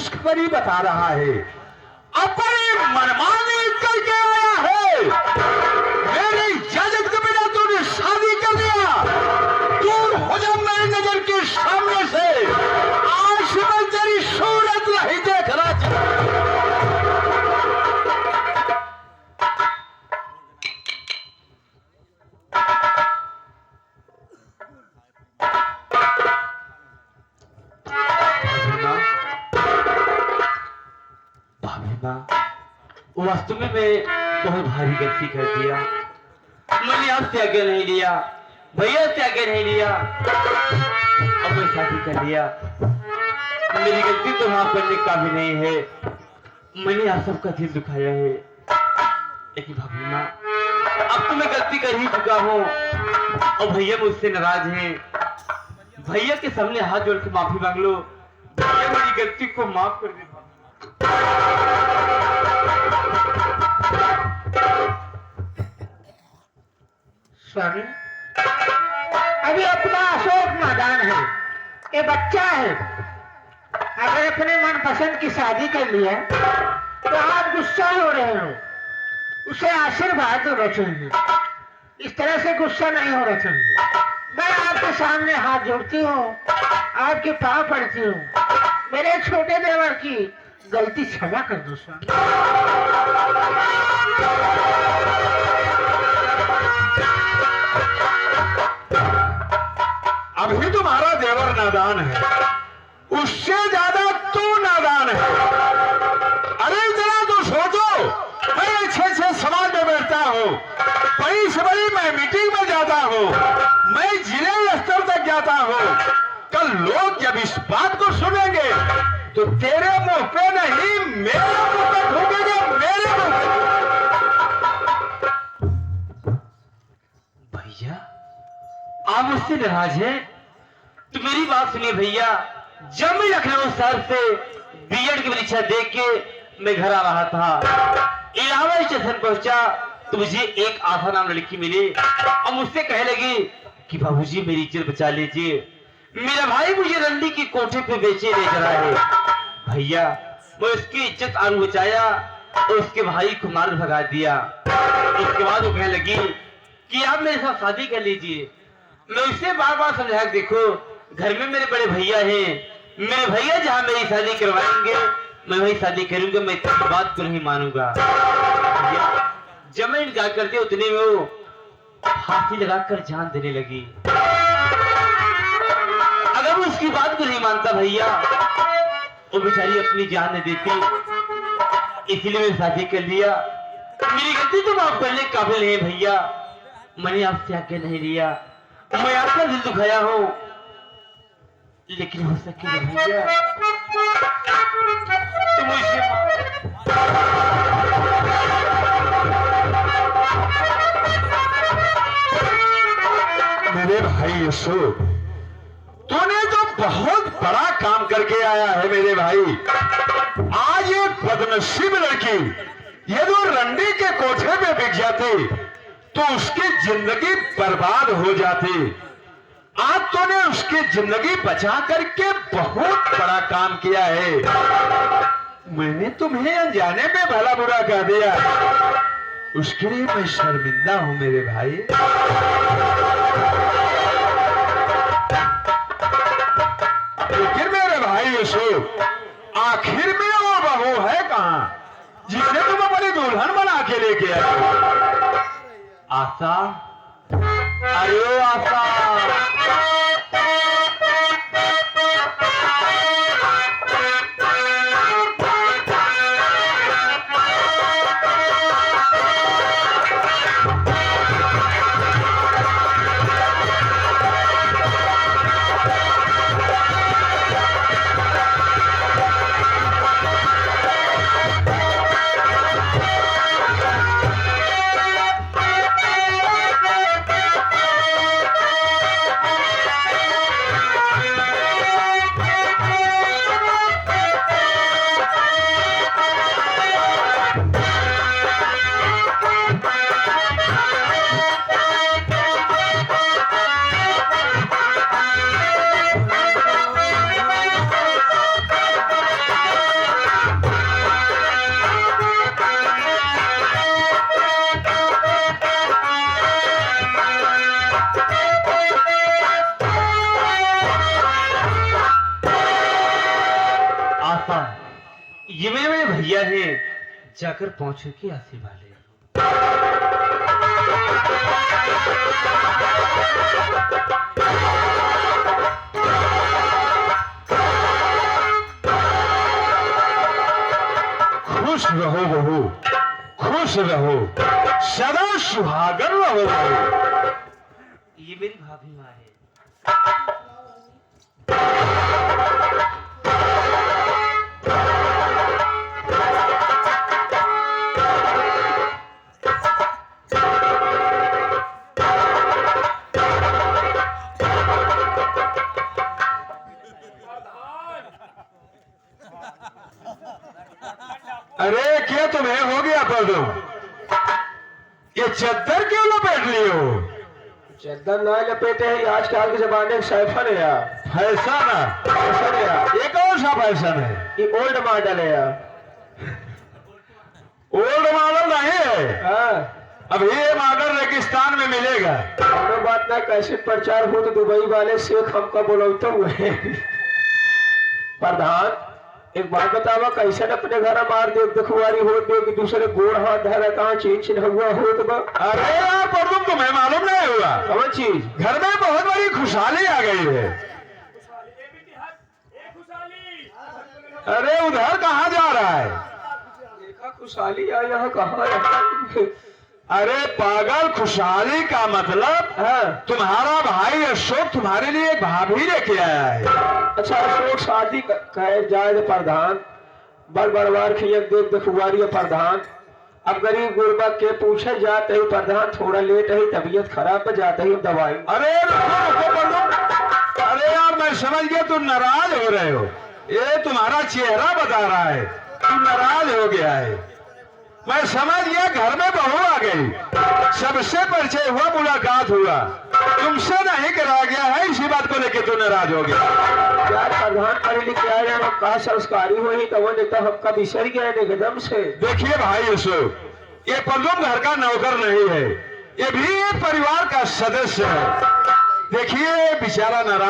खुशखबरी बता रहा है। अपनी मनमानी करके आया है। मेरे इजाजत के बिना तूने शादी कर लिया। दूर हो जा मेरी नजर के सामने से। आज मैं तेरी सूरत नहीं देख रहा। वास्तव में मैं बहुत भारी गलती कर दिया। मैंने आपसे आगे नहीं लिया, भैया से आगे नहीं लिया, अब मैं शादी कर लिया। मेरी गलती तो वहां करने का भी नहीं है। मैंने आप सबका दिल दुखाया है, लेकिन भाभी माँ अब तो मैं गलती कर ही चुका हूँ और भैया मुझसे नाराज हैं। भैया के सामने हाथ जोड़ के माफी मांग लो। भैया मेरी गलती को माफ कर दे। स्वामी, अभी अपना अशोक नादान है, ये बच्चा है। अगर अपने मनपसंद की शादी कर लिया तो आप गुस्सा हो रहे हो, उसे आशीर्वाद देना चाहिए। इस तरह से गुस्सा नहीं होना चाहिए। मैं आपके सामने हाथ जोड़ती हूँ, आपके पाँव पड़ती हूँ। मेरे छोटे देवर की गलती क्षमा कर दो स्वामी। अभी तुम्हारा देवर नादान है, उससे ज्यादा तू नादान है। अरे जरा तो सोचो, मैं अच्छे समाज में बैठता हूँ, बड़ी से बड़ी मैं मीटिंग में जाता हूँ, मैं जिले स्तर तक जाता हूँ। कल लोग जब इस बात को सुनेंगे तो तेरे मुंह पे नहीं मेरे मुंह पे ठोकेंगे, मेरे मुंह पे। भैया आप मुझसे नाराज हैं तो मेरी बात सुनिए भैया। जब मैं लखनऊ शहर से बीएड की परीक्षा दे के मैं घर आ रहा था, इलाहाबाद स्टेशन पहुंचा तो मुझे एक आभा नाम लड़की मिली और मुझसे कहने लगी कि बाबूजी मेरी इज्जत बचा लीजिए, मेरा भाई मुझे रंडी की कोठे पे बेचे ले जा रहा है। भैया मैं उसकी इज्जत आरू बचाया और उसके भाई को मार भगा दिया। उसके बाद वो कहने लगी कि आप मेरे साथ शादी कर लीजिए। मैं उसे बार बार समझाया, देखो घर में मेरे बड़े भैया हैं, मेरे भैया जहां मेरी शादी करवाएंगे मैं वही शादी करूंगा, मैं इतनी बात को नहीं मानूंगा। जब मैं इनकार करते उतने में वो फांसी लगाकर जान देने लगी। अगर वो उसकी बात को नहीं मानता भैया, वो बेचारी अपनी जान नहीं देती, इसीलिए मैंने शादी कर लिया। मेरी गलती तो माफ करने के काबिल है भैया। मैंने आपसे आगे नहीं लिया, मैं आपका दिल दुखाया हूँ, लेकिन हो सके नहीं भैया तो मुझे मेरे भाई अशोक, तूने तो बहुत बड़ा काम करके आया है मेरे भाई। आज एक बदनसीब लड़की यदि वो रंडी के कोठे में बिक जाती तो उसकी जिंदगी बर्बाद हो जाती। आज तूने उसकी जिंदगी बचा करके बहुत बड़ा काम किया है। मैंने तुम्हें अनजाने में भला बुरा कह दिया, उसके लिए मैं शर्मिंदा हूं मेरे भाई। लेकिन मेरे भाई अशोक, आखिर में वो बहू है कहां जिसे तुम अपनी दुल्हन बना के लेके आए? आशा, अरे आशा, ये मेरे भैया हैं, जाकर पहुंचो के आशीर्वाद ले। खुश रहो बहू, खुश रहो, सदा सुहागन रहो बहू। ये मेरी भाभी माँ है। अरे क्या तुम्हें हो गया पदम? ये चद्दर क्यों लपेट लिए हो? चद्दर ना लपेटे हैं, आजकल के जमाने का फैशन है यार। फैशन है? फैशन है यार, ये कौन सा फैशन है? ये ओल्ड मॉडल है यार। ओल्ड मॉडल नहीं है, हाँ, अब ये मॉडल रेगिस्तान में मिलेगा। दोनों बात ना कैसे प्रचार हो तो दुबई वाले शेख हमका बोलते हुए। प्रधान एक बात बतावा, कैसे न अपने घर मार दे दुखवारी हो दे कि दूसरे गोड़ हाथ धरा कहाँ चीन छिन हुआ हो तो अरे यार परदुम, तुम्हें मालूम नहीं हुआ? कौन चीज? घर में बहुत बड़ी खुशहाली आ गई है। अरे उधर कहाँ जा रहा है? देखा खुशहाली आ यहाँ कहाँ है? अरे पागल, खुशहाली का मतलब हाँ, तुम्हारा भाई अशोक तुम्हारे लिए एक भाभी लेके आया है। अच्छा अशोक शादी कहे जाए तो प्रधान बड़ बड़वार खियक देख दुखवारी है प्रधान। अब गरीब गुरबा के पूछे जाते ही प्रधान थोड़ा लेट है, तबीयत खराब हो जाते ही दवाई। अरे रुको रुको परदुम, अरे यार मैं समझ गया तुम नाराज हो रहे हो। ये तुम्हारा चेहरा बता रहा है तुम नाराज हो गया है। मैं समझ गया घर में बहू आ गई, सबसे परिचय हुआ, मुलाकात हुआ, तुमसे नहीं करा गया है, इसी बात को लेकर तू नाराज हो गया। यार प्रधान पढ़े लिखे आए हैं, हम कहा संस्कारी हुई तो वो नेता हमका विसर गया है एकदम से। देखिए भाई अशोक, ये परदुम घर का नौकर नहीं है, ये भी परिवार का सदस्य है। देखिए बेचारा नाराज